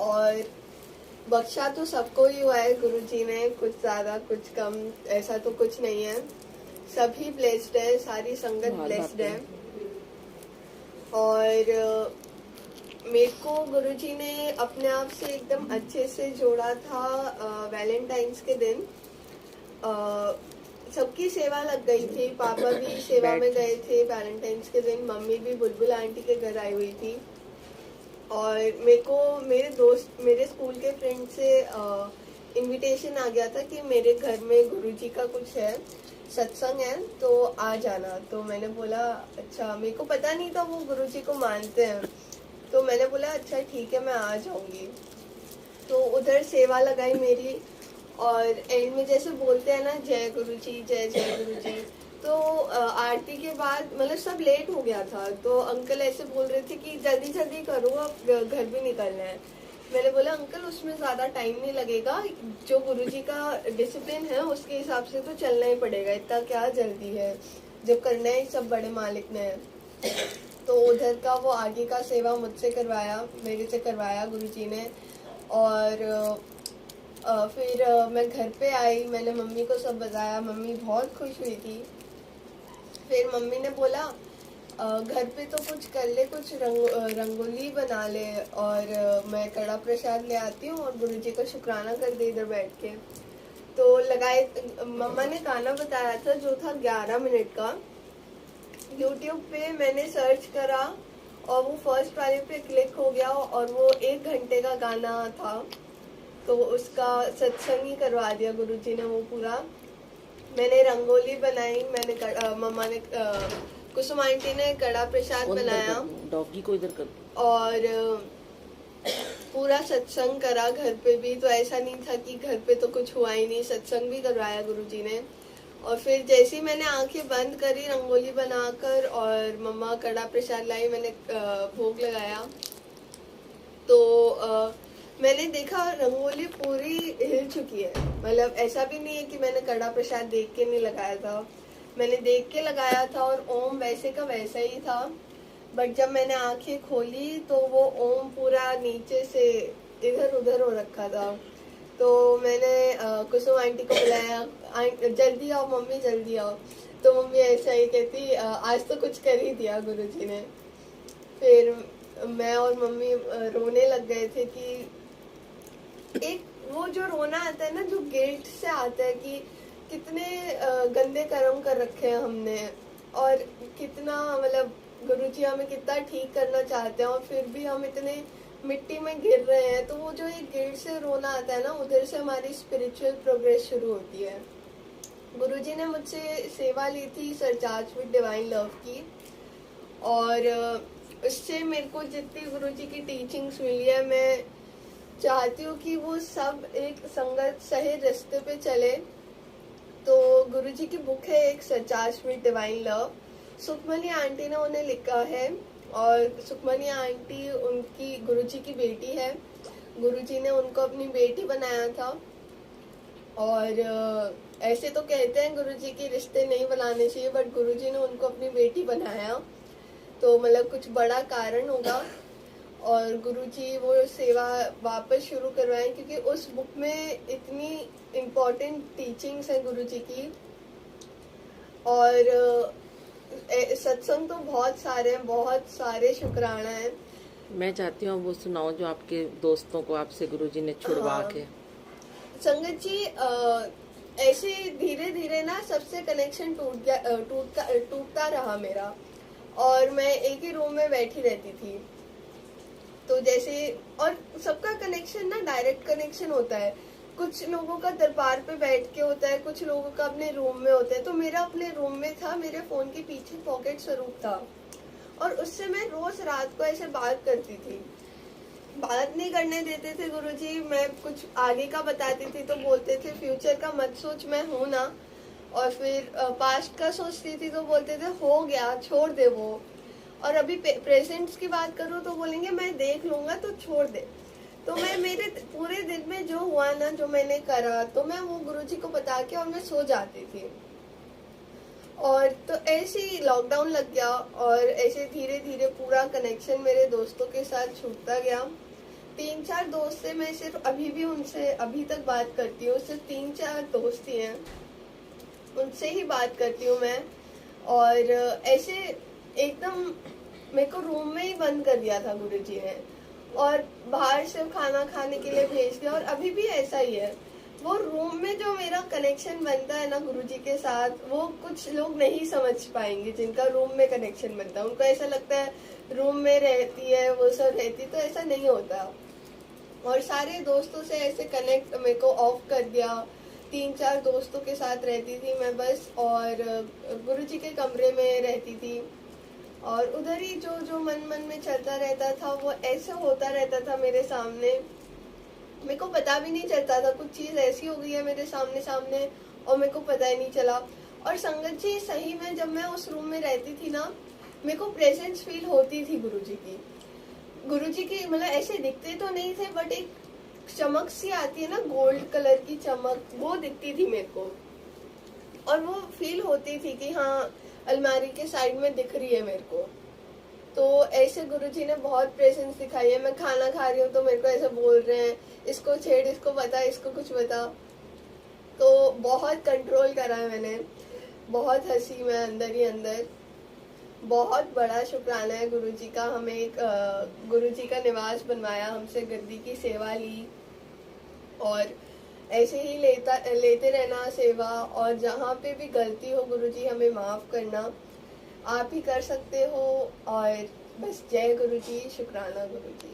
और बख्शा तो सबको ही हुआ है गुरुजी ने, कुछ ज्यादा कुछ कम ऐसा तो कुछ नहीं है, सभी ब्लेस्ड है, सारी संगत ब्लेस्ड है। और मेरे को गुरुजी ने अपने आप से एकदम अच्छे से जोड़ा था। वैलेंटाइंस के दिन सबकी सेवा लग गई थी, पापा भी सेवा में गए थे वैलेंटाइंस के दिन, मम्मी भी बुलबुल आंटी के घर आई हुई थी। और मेरे को मेरे स्कूल के फ्रेंड से इनविटेशन आ गया था कि मेरे घर में गुरुजी का कुछ है, सत्संग है, तो आ जाना। तो मैंने बोला अच्छा, मेरे को पता नहीं था वो गुरुजी को मानते हैं, तो मैंने बोला अच्छा ठीक है मैं आ जाऊंगी। तो उधर सेवा लगाई मेरी, और एंड में जैसे बोलते हैं ना जय गुरुजी जय जय गुरुजी, तो आरती के बाद मतलब सब लेट हो गया था, तो अंकल ऐसे बोल रहे थे कि जल्दी जल्दी करो अब घर भी निकलना है। मैंने बोला अंकल उसमें ज्यादा टाइम नहीं लगेगा, जो गुरुजी का डिसिप्लिन है उसके हिसाब से तो चलना ही पड़ेगा, इतना क्या जल्दी है, जब करना है सब बड़े मालिक ने है। तो उधर का वो आगे का सेवा मुझसे करवाया, मेरे से करवाया गुरुजी ने। और फिर मैं घर पे आई, मैंने मम्मी को सब बताया, मम्मी बहुत खुश हुई थी। फिर मम्मी ने बोला घर पे तो कुछ कर ले, कुछ रंगोली बना ले, और मैं कड़ा प्रसाद ले आती हूँ और गुरुजी का शुक्राना कर दे इधर बैठ के। तो लगाए, मम्मा ने गाना बताया था जो था 11 मिनट का, यूट्यूब पे मैंने सर्च करा और वो फर्स्ट वाले पे क्लिक हो गया, और वो 1 घंटे का गाना था, तो उसका सत्संग ही करवा दिया गुरुजी ने वो पूरा। मैंने रंगोली बनाई, मैंने मम्मा ने कुसुम आंटी ने कड़ा प्रसाद बनाया, डॉगी को इधर कर, और पूरा सत्संग करा घर पे भी। तो ऐसा नहीं था कि घर पे तो कुछ हुआ ही नहीं, सत्संग भी करवाया गुरुजी ने। और फिर जैसे ही मैंने आंखें बंद करी रंगोली बनाकर और मम्मा कड़ा प्रसाद लाई, मैंने भोग लगाया, तो मैंने देखा रंगोली पूरी हिल चुकी है। मतलब ऐसा भी नहीं है कि मैंने कड़ा प्रसाद देख के नहीं लगाया था, मैंने देख के लगाया था, और ओम वैसे का वैसा ही था। बट जब मैंने आंखें खोली तो वो ओम पूरा नीचे से इधर उधर हो रखा था। तो मैंने कुसुम आंटी को बुलाया, जल्दी आओ मम्मी जल्दी आओ। तो मम्मी ऐसा ही कहती आज तो कुछ कर ही दिया गुरुजी ने। फिर मैं और मम्मी रोने लग गए थे कि एक वो जो रोना आता है ना, जो गिल्ट से आता है कि कितने गंदे कर्म कर रखे हैं हमने, और कितना मतलब गुरुजी हमें कितना ठीक करना चाहते हैं, और फिर भी हम इतने मिट्टी में गिर रहे हैं। तो वो जो एक गिल्ट से रोना आता है ना, उधर से हमारी स्पिरिचुअल प्रोग्रेस शुरू होती है। गुरुजी ने मुझसे सेवा ली थी सरचार्ज विद डिवाइन लव की, और उससे मेरे को जितनी गुरुजी की टीचिंग्स मिली है, मैं चाहती हूँ कि वो सब एक संगत सही रास्ते पे चले। तो गुरुजी की बुक है एक surcharge with divine love, Sukhmani aunty ने उन्हें लिखा है, और सुखमनी आंटी उनकी गुरुजी की बेटी है। गुरुजी ने उनको अपनी बेटी बनाया था, और ऐसे तो कहते हैं गुरुजी के रिश्ते नहीं बनाने चाहिए, बट गुरुजी ने उनको अपनी बेटी बनाया, तो मतलब कुछ बड़ा कारण होगा। और गुरुजी वो सेवा वापस शुरू करवाएं, क्योंकि उस बुक में इतनी इम्पोर्टेंट टीचिंग्स है गुरुजी की। और सत्संग तो बहुत सारे हैं, बहुत सारे शुक्राना है। मैं चाहती हूँ वो सुनाओ जो आपके दोस्तों को आपसे गुरुजी ने छुड़वा के। संगत जी ऐसे धीरे धीरे ना सबसे कनेक्शन टूटता रहा मेरा, और मैं एक ही रूम में बैठी रहती थी। तो जैसे, और सबका कनेक्शन ना डायरेक्ट कनेक्शन होता है, कुछ लोगों का दरबार पे बैठ के होता है, कुछ लोगों का अपने रूम में होता है। तो मेरा अपने रूम में था, मेरे फोन के पीछे पॉकेट स्वरूप था, और उससे मैं रोज रात को ऐसे बात करती थी। बात नहीं करने देते थे गुरुजी, मैं कुछ आगे का बताती थी तो बोलते थे फ्यूचर का मत सोच, मैं हूं ना। और फिर पास्ट का सोचती थी तो बोलते थे हो गया छोड़ दे वो। और अभी प्रेजेंट्स की बात करूँ तो बोलेंगे मैं देख लूंगा तो छोड़ दे। तो मैं मेरे पूरे दिन में जो हुआ ना, जो मैंने करा, तो मैं वो गुरुजी को बता के और मैं सो जाती थी। और तो ऐसे ही लॉकडाउन लग गया, और ऐसे धीरे धीरे पूरा कनेक्शन मेरे दोस्तों के साथ छूटता गया। 3-4 दोस्त से मैं सिर्फ अभी भी उनसे अभी तक बात करती हूँ, सिर्फ 3-4 दोस्त ही हैं, उनसे ही बात करती हूँ मैं। और ऐसे एकदम मेरे को रूम में ही बंद कर दिया था गुरुजी ने, और बाहर सिर्फ खाना खाने के लिए भेज दिया। और अभी भी ऐसा ही है, वो रूम में जो मेरा कनेक्शन बनता है ना गुरुजी के साथ, वो कुछ लोग नहीं समझ पाएंगे जिनका रूम में कनेक्शन बनता है। उनको ऐसा लगता है रूम में रहती है वो सब रहती, तो ऐसा नहीं होता। और सारे दोस्तों से ऐसे कनेक्ट मेरे को ऑफ कर दिया। 3-4 दोस्तों के साथ रहती थी मैं बस, और गुरुजी के कमरे में रहती थी, और उधर ही जो जो मन में चलता रहता था वो ऐसे होता रहता था मेरे सामने। मेरे को पता भी नहीं चलता था, कुछ चीज ऐसी हो गई है मेरे सामने और मेरे को पता ही नहीं चला। और संगत जी, सही में जब मैं उस रूम में रहती थी ना, मेरे को प्रेजेंस फील होती थी गुरुजी की। गुरुजी की मतलब ऐसे दिखते तो नहीं थे, बट एक चमक सी आती है ना, गोल्ड कलर की चमक, वो दिखती थी मेरे को। और वो फील होती थी कि हाँ, अलमारी के साइड में दिख रही है मेरे को। तो ऐसे गुरुजी ने बहुत प्रेजेंस दिखाई है। मैं खाना खा रही हूँ तो मेरे को ऐसे बोल रहे हैं, इसको छेड़, इसको बता, इसको कुछ बता। तो बहुत कंट्रोल करा है मैंने, बहुत हंसी मैं अंदर ही अंदर। बहुत बड़ा शुक्राना है गुरुजी का, हमें एक गुरुजी का निवास बनवाया, हमसे गद्दी की सेवा ली, और ऐसे ही लेते रहना सेवा। और जहाँ पे भी गलती हो गुरुजी हमें माफ करना, आप ही कर सकते हो। और बस जय गुरुजी, शुक्राना गुरुजी।